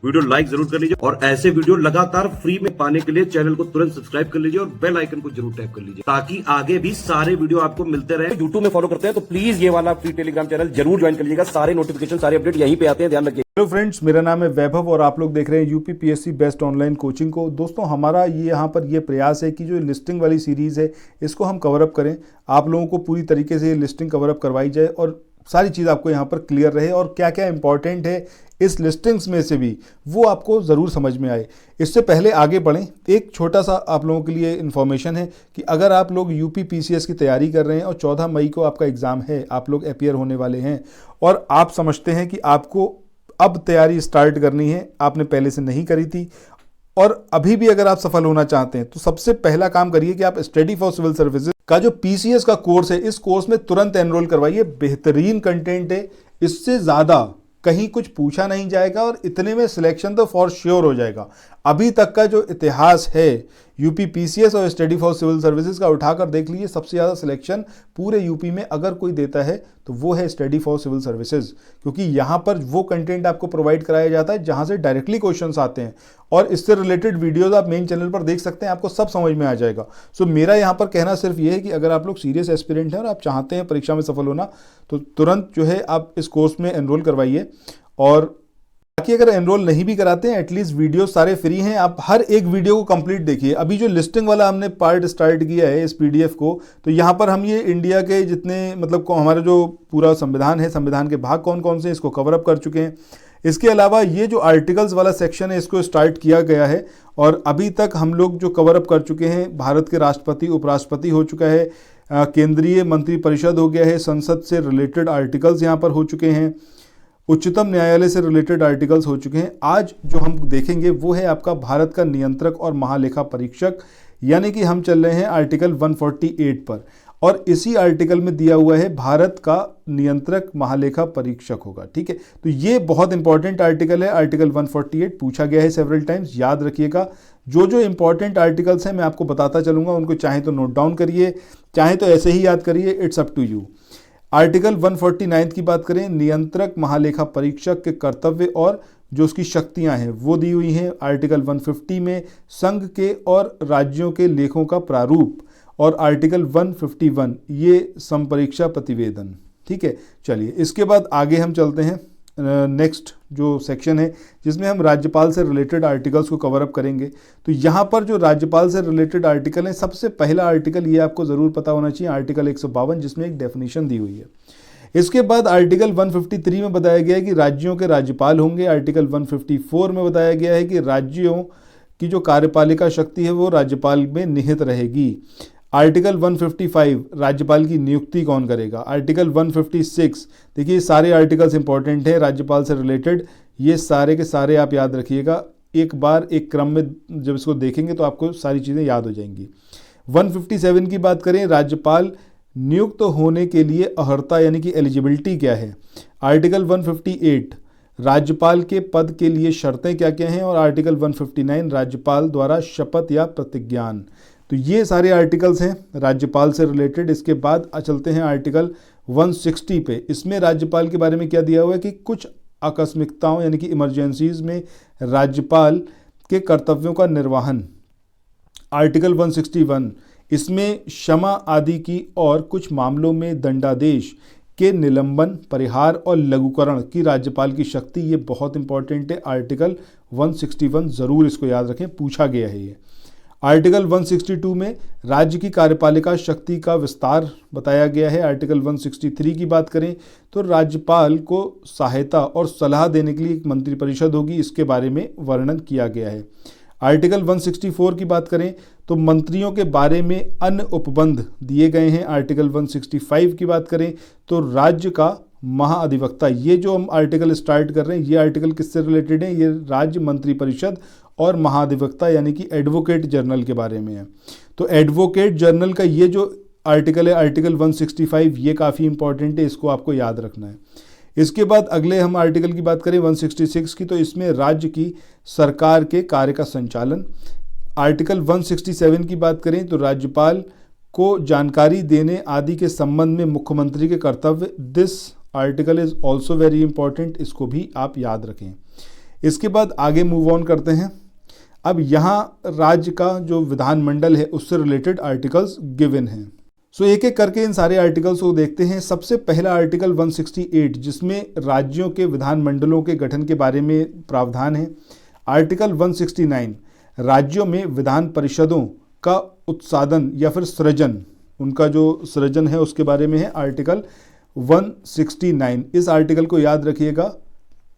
Video like जरूर कर लीजिए और ऐसे वीडियो लगातार फ्री में पाने के लिए चैनल को तुरंत सब्सक्राइब कर लीजिए और बेल आइकन को जरूर टैप कर लीजिए ताकि आगे भी सारे वीडियो आपको मिलते रहे। यूट्यूब में फॉलो करते हैं तो प्लीज ये वाला फ्री टेलीग्राम चैनल जरूर ज्वाइन कर लीजिएगा। सारे नोटिफिकेशन सारे अपडेट यहीं पे आते हैं, ध्यान रखिए। हेलो फ्रेंड्स, मेरा नाम है वैभव और आप लोग देख रहे हैं UP PSC best online coaching को। दोस्तों, हमारा ये यहाँ पर ये प्रयास है कि जो लिस्टिंग वाली सीरीज़ है इसको हम कवर अप करें, आप लोगों को पूरी तरीके से ये लिस्टिंग कवर अप करवाई जाए और सारी चीज़ आपको यहाँ पर क्लियर रहे और क्या क्या इंपॉर्टेंट है इस लिस्टिंग्स में से भी वो आपको ज़रूर समझ में आए। इससे पहले आगे बढ़ें, एक छोटा सा आप लोगों के लिए इन्फॉर्मेशन है कि अगर आप लोग यूपी पीसीएस की तैयारी कर रहे हैं और 14 मई को आपका एग्ज़ाम है, आप लोग अपीयर होने वाले हैं और आप समझते हैं कि आपको अब तैयारी स्टार्ट करनी है, आपने पहले से नहीं करी थी और अभी भी अगर आप सफल होना चाहते हैं तो सबसे पहला काम करिए कि आप स्टडी फॉर सिविल सर्विसेज का जो पीसीएस का कोर्स है इस कोर्स में तुरंत एनरोल करवाइए। बेहतरीन कंटेंट है, इससे ज़्यादा कहीं कुछ पूछा नहीं जाएगा और इतने में सिलेक्शन तो फॉर श्योर हो जाएगा। अभी तक का जो इतिहास है यूपी पीसीएस और स्टडी फॉर सिविल सर्विसेज का उठाकर देख लीजिए, सबसे ज़्यादा सिलेक्शन पूरे यूपी में अगर कोई देता है तो वो है स्टडी फॉर सिविल सर्विसेज, क्योंकि यहाँ पर वो कंटेंट आपको प्रोवाइड कराया जाता है जहाँ से डायरेक्टली क्वेश्चंस आते हैं और इससे रिलेटेड वीडियोज़ आप मेन चैनल पर देख सकते हैं, आपको सब समझ में आ जाएगा। सो मेरा यहाँ पर कहना सिर्फ ये है कि अगर आप लोग सीरियस एस्पिरेंट हैं और आप चाहते हैं परीक्षा में सफल होना तो तुरंत जो है आप इस कोर्स में एनरोल करवाइए। और बाकी अगर एनरोल नहीं भी कराते हैं एटलीस्ट वीडियो सारे फ्री हैं, आप हर एक वीडियो को कंप्लीट देखिए। अभी जो लिस्टिंग वाला हमने पार्ट स्टार्ट किया है इस पीडीएफ को, तो यहाँ पर हम ये इंडिया के जितने मतलब हमारा जो पूरा संविधान है, संविधान के भाग कौन कौन से इसको कवर अप कर चुके हैं। इसके अलावा ये जो आर्टिकल्स वाला सेक्शन है इसको स्टार्ट किया गया है और अभी तक हम लोग जो कवर अप कर चुके हैं, भारत के राष्ट्रपति उपराष्ट्रपति हो चुका है, केंद्रीय मंत्रिपरिषद हो गया है, संसद से रिलेटेड आर्टिकल्स यहाँ पर हो चुके हैं, उच्चतम न्यायालय से रिलेटेड आर्टिकल्स हो चुके हैं। आज जो हम देखेंगे वो है आपका भारत का नियंत्रक और महालेखा परीक्षक, यानी कि हम चल रहे हैं आर्टिकल 148 पर और इसी आर्टिकल में दिया हुआ है भारत का नियंत्रक महालेखा परीक्षक होगा। ठीक है, तो ये बहुत इंपॉर्टेंट आर्टिकल है, आर्टिकल 148 पूछा गया है सेवरल टाइम्स, याद रखिएगा। जो जो इंपॉर्टेंट आर्टिकल्स हैं मैं आपको बताता चलूँगा, उनको चाहे तो नोट डाउन करिए, चाहे तो ऐसे ही याद करिए, it's up to you. Article 149 की बात करें, नियंत्रक महालेखा परीक्षक के कर्तव्य और जो उसकी शक्तियां हैं वो दी हुई हैं। आर्टिकल 150 में संघ के और राज्यों के लेखों का प्रारूप और आर्टिकल 151 ये संपरीक्षा प्रतिवेदन। ठीक है, चलिए इसके बाद आगे हम चलते हैं नेक्स्ट जो सेक्शन है जिसमें हम राज्यपाल से रिलेटेड आर्टिकल्स को कवर अप करेंगे। तो यहाँ पर जो राज्यपाल से रिलेटेड आर्टिकल है, सबसे पहला आर्टिकल ये आपको ज़रूर पता होना चाहिए, आर्टिकल 152 जिसमें एक डेफिनेशन दी हुई है। इसके बाद आर्टिकल 153 में बताया गया है कि राज्यों के राज्यपाल होंगे। आर्टिकल 154 में बताया गया है कि राज्यों की जो कार्यपालिका शक्ति है वो राज्यपाल में निहित रहेगी। आर्टिकल 155 राज्यपाल की नियुक्ति कौन करेगा। आर्टिकल 156, देखिए सारे आर्टिकल्स इंपॉर्टेंट हैं राज्यपाल से रिलेटेड, ये सारे के सारे आप याद रखिएगा, एक बार एक क्रम में जब इसको देखेंगे तो आपको सारी चीज़ें याद हो जाएंगी। 157 की बात करें, राज्यपाल नियुक्त होने के लिए अर्हता यानी कि एलिजिबिलिटी क्या है। आर्टिकल 158 राज्यपाल के पद के लिए शर्तें क्या क्या हैं और आर्टिकल 159 राज्यपाल द्वारा शपथ या प्रतिज्ञान। तो ये सारे आर्टिकल्स हैं राज्यपाल से रिलेटेड। इसके बाद चलते हैं आर्टिकल 160 पे, इसमें राज्यपाल के बारे में क्या दिया हुआ है कि कुछ आकस्मिकताओं यानी कि इमरजेंसीज में राज्यपाल के कर्तव्यों का निर्वहन। आर्टिकल 161 इसमें क्षमा आदि की और कुछ मामलों में दंडादेश के निलंबन, परिहार और लघुकरण की राज्यपाल की शक्ति, ये बहुत इंपॉर्टेंट है। आर्टिकल 161 ज़रूर इसको याद रखें, पूछा गया है ये। आर्टिकल 162 में राज्य की कार्यपालिका शक्ति का विस्तार बताया गया है। आर्टिकल 163 की बात करें तो राज्यपाल को सहायता और सलाह देने के लिए एक मंत्रिपरिषद होगी, इसके बारे में वर्णन किया गया है। आर्टिकल 164 की बात करें तो मंत्रियों के बारे में अन्य उपबंध दिए गए हैं। आर्टिकल 165 की बात करें तो राज्य का महाअधिवक्ता, ये जो हम आर्टिकल स्टार्ट कर रहे हैं ये आर्टिकल किससे रिलेटेड है, ये राज्य मंत्रिपरिषद और महाधिवक्ता यानी कि एडवोकेट जनरल के बारे में है। तो एडवोकेट जनरल का ये जो आर्टिकल है आर्टिकल 165, ये काफ़ी इंपॉर्टेंट है, इसको आपको याद रखना है। इसके बाद अगले हम आर्टिकल की बात करें 166 की, तो इसमें राज्य की सरकार के कार्य का संचालन। आर्टिकल 167 की बात करें तो राज्यपाल को जानकारी देने आदि के संबंध में मुख्यमंत्री के कर्तव्य। This article is also very important, इसको भी आप याद रखें। इसके बाद आगे मूव ऑन करते हैं। अब यहाँ राज्य का जो विधानमंडल है उससे रिलेटेड आर्टिकल्स गिवन हैं। सो एक एक करके इन सारे आर्टिकल्स को देखते हैं। सबसे पहला आर्टिकल 168 जिसमें राज्यों के विधानमंडलों के गठन के बारे में प्रावधान है। आर्टिकल 169 राज्यों में विधान परिषदों का उत्साधन या फिर सृजन, उनका जो सृजन है उसके बारे में है आर्टिकल 169। इस आर्टिकल को याद रखिएगा,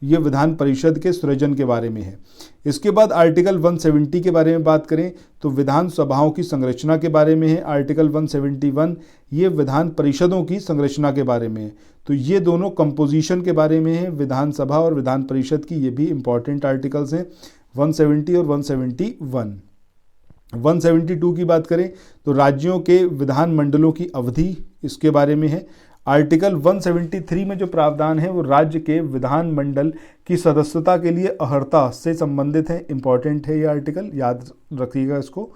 ये विधान परिषद के सृजन के बारे में है। इसके बाद आर्टिकल 170 के बारे में बात करें तो विधान सभाओं की संरचना के बारे में है। आर्टिकल 171 ये विधान परिषदों की संरचना के बारे में है। तो ये दोनों कंपोजिशन के बारे में है, विधानसभा और विधान परिषद की, ये भी इंपॉर्टेंट आर्टिकल्स हैं 170 और 171। 172 की बात करें तो राज्यों के विधानमंडलों की अवधि, इसके बारे में है। आर्टिकल 173 में जो प्रावधान है वो राज्य के विधानमंडल की सदस्यता के लिए अर्हता से संबंधित है। इंपॉर्टेंट है ये आर्टिकल, याद रखिएगा इसको।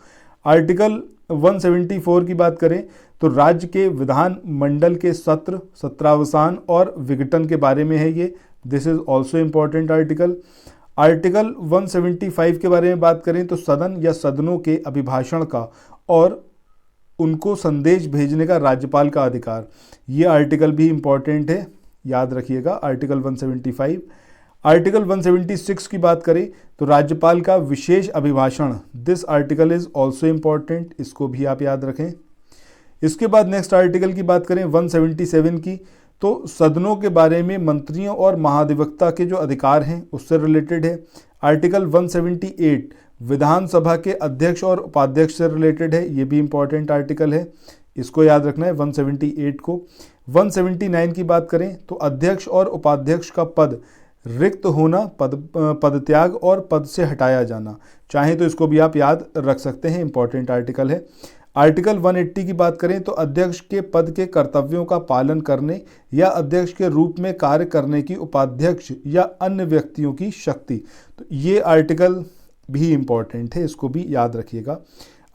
आर्टिकल 174 की बात करें तो राज्य के विधानमंडल के सत्र, सत्रावसान और विघटन के बारे में है ये। This is also important article. Article 175 के बारे में बात करें तो सदन या सदनों के अभिभाषण का और उनको संदेश भेजने का राज्यपाल का अधिकार, ये आर्टिकल भी इम्पॉर्टेंट है, याद रखिएगा आर्टिकल 175। आर्टिकल 176 की बात करें तो राज्यपाल का विशेष अभिभाषण, this article is also important, इसको भी आप याद रखें। इसके बाद नेक्स्ट आर्टिकल की बात करें 177 की, तो सदनों के बारे में मंत्रियों और महाधिवक्ता के जो अधिकार हैं उससे रिलेटेड है। आर्टिकल 178 विधानसभा के अध्यक्ष और उपाध्यक्ष से रिलेटेड है, ये भी इंपॉर्टेंट आर्टिकल है, इसको याद रखना है 178 को। 179 की बात करें तो अध्यक्ष और उपाध्यक्ष का पद रिक्त होना, पद त्याग और पद से हटाया जाना, चाहे तो इसको भी आप याद रख सकते हैं, इंपॉर्टेंट आर्टिकल है। आर्टिकल 180 की बात करें तो अध्यक्ष के पद के कर्तव्यों का पालन करने या अध्यक्ष के रूप में कार्य करने की उपाध्यक्ष या अन्य व्यक्तियों की शक्ति, तो ये आर्टिकल भी इम्पॉर्टेंट है, इसको भी याद रखिएगा।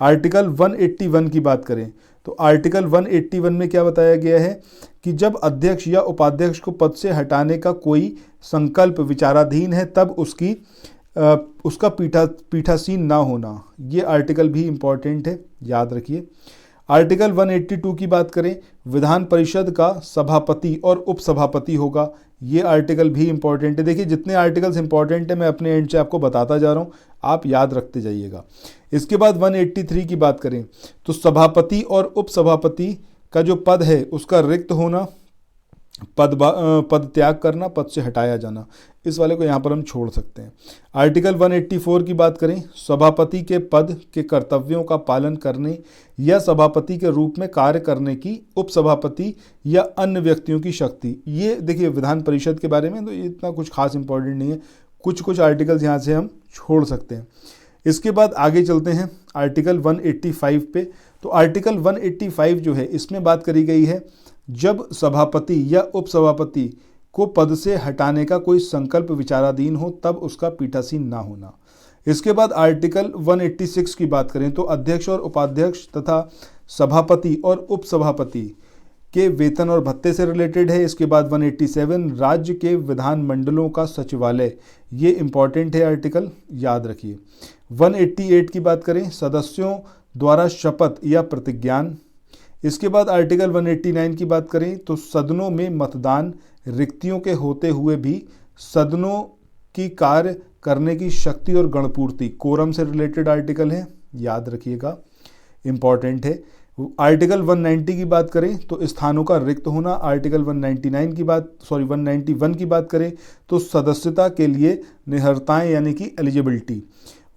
आर्टिकल 181 की बात करें तो आर्टिकल 181 में क्या बताया गया है कि जब अध्यक्ष या उपाध्यक्ष को पद से हटाने का कोई संकल्प विचाराधीन है तब उसका पीठासीन ना होना, ये आर्टिकल भी इम्पॉर्टेंट है, याद रखिए। आर्टिकल 182 की बात करें विधान परिषद का सभापति और उपसभापति होगा, ये आर्टिकल भी इम्पॉर्टेंट है। देखिए जितने आर्टिकल्स इंपॉर्टेंट है मैं अपने एंड से आपको बताता जा रहा हूँ, आप याद रखते जाइएगा। इसके बाद 183 की बात करें तो सभापति और उपसभापति का जो पद है उसका रिक्त होना, पद त्याग करना, पद से हटाया जाना, इस वाले को यहाँ पर हम छोड़ सकते हैं। आर्टिकल 184 की बात करें सभापति के पद के कर्तव्यों का पालन करने या सभापति के रूप में कार्य करने की उपसभापति या अन्य व्यक्तियों की शक्ति, ये देखिए विधान परिषद के बारे में तो इतना कुछ खास इंपॉर्टेंट नहीं है, कुछ आर्टिकल्स यहाँ से हम छोड़ सकते हैं। इसके बाद आगे चलते हैं आर्टिकल 185 पे। तो आर्टिकल 185 जो है इसमें बात करी गई है जब सभापति या उपसभापति को पद से हटाने का कोई संकल्प विचाराधीन हो तब उसका पीठासीन ना होना। इसके बाद आर्टिकल 186 की बात करें तो अध्यक्ष और उपाध्यक्ष तथा सभापति और उपसभापति के वेतन और भत्ते से रिलेटेड है। इसके बाद 187 राज्य के विधानमंडलों का सचिवालय, ये इंपॉर्टेंट है आर्टिकल, याद रखिए। 188 की बात करें सदस्यों द्वारा शपथ या प्रतिज्ञान। इसके बाद आर्टिकल 189 की बात करें तो सदनों में मतदान, रिक्तियों के होते हुए भी सदनों की कार्य करने की शक्ति और गणपूर्ति, कोरम से रिलेटेड आर्टिकल है, याद रखिएगा, इंपॉर्टेंट है। आर्टिकल 190 की बात करें तो स्थानों का रिक्त होना। आर्टिकल 191 की बात करें तो सदस्यता के लिए निहर्ताएं यानी कि एलिजिबिलिटी।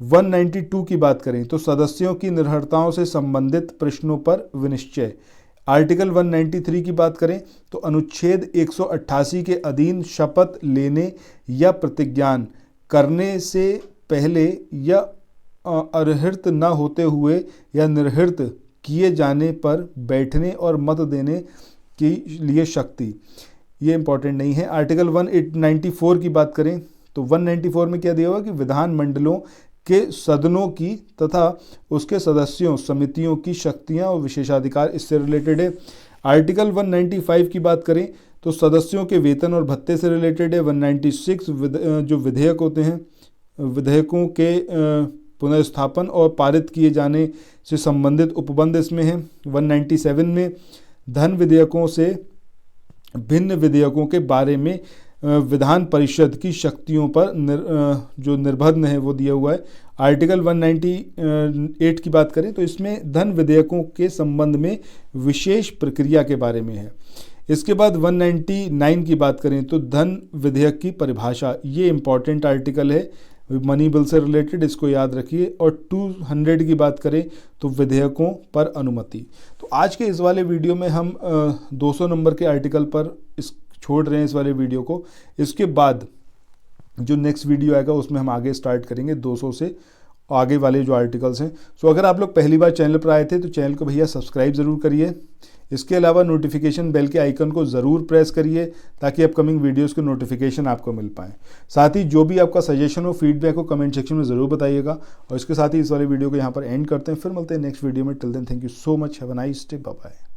192 की बात करें तो सदस्यों की निरर्हताओं से संबंधित प्रश्नों पर विनिश्चय। आर्टिकल 193 की बात करें तो अनुच्छेद 188 के अधीन शपथ लेने या प्रतिज्ञान करने से पहले या अर्हित न होते हुए या निर्हित किए जाने पर बैठने और मत देने के लिए शक्ति, ये इंपॉर्टेंट नहीं है। आर्टिकल 194 की बात करें तो 194 में क्या दिया हुआ कि विधानमंडलों के सदनों की तथा उसके सदस्यों समितियों की शक्तियां और विशेषाधिकार इससे रिलेटेड है। आर्टिकल 195 की बात करें तो सदस्यों के वेतन और भत्ते से रिलेटेड है। 196 जो विधेयक होते हैं विधेयकों के पुनर्स्थापन और पारित किए जाने से संबंधित उपबंध इसमें है। 197 में धन विधेयकों से भिन्न विधेयकों के बारे में विधान परिषद की शक्तियों पर जो निर्बंध है वो दिया हुआ है। आर्टिकल 198 की बात करें तो इसमें धन विधेयकों के संबंध में विशेष प्रक्रिया के बारे में है। इसके बाद 199 की बात करें तो धन विधेयक की परिभाषा, ये इंपॉर्टेंट आर्टिकल है, मनी बिल से रिलेटेड, इसको याद रखिए। और 200 की बात करें तो विधेयकों पर अनुमति। तो आज के इस वाले वीडियो में हम 200 नंबर के आर्टिकल पर छोड़ रहे हैं इस वाले वीडियो को। इसके बाद जो नेक्स्ट वीडियो आएगा उसमें हम आगे स्टार्ट करेंगे 200 से आगे वाले जो आर्टिकल्स हैं। सो अगर आप लोग पहली बार चैनल पर आए थे तो चैनल को भैया सब्सक्राइब ज़रूर करिए। इसके अलावा नोटिफिकेशन बेल के आइकन को ज़रूर प्रेस करिए ताकि अपकमिंग वीडियोस के नोटिफिकेशन आपको मिल पाए। साथ ही जो भी आपका सजेशन हो, फीडबैक हो, कमेंट सेक्शन में ज़रूर बताइएगा। और इसके साथ ही इस वाले वीडियो को यहाँ पर एंड करते हैं, फिर मिलते हैं नेक्स्ट वीडियो में। Till then thank you so much, have a nice day, bye bye.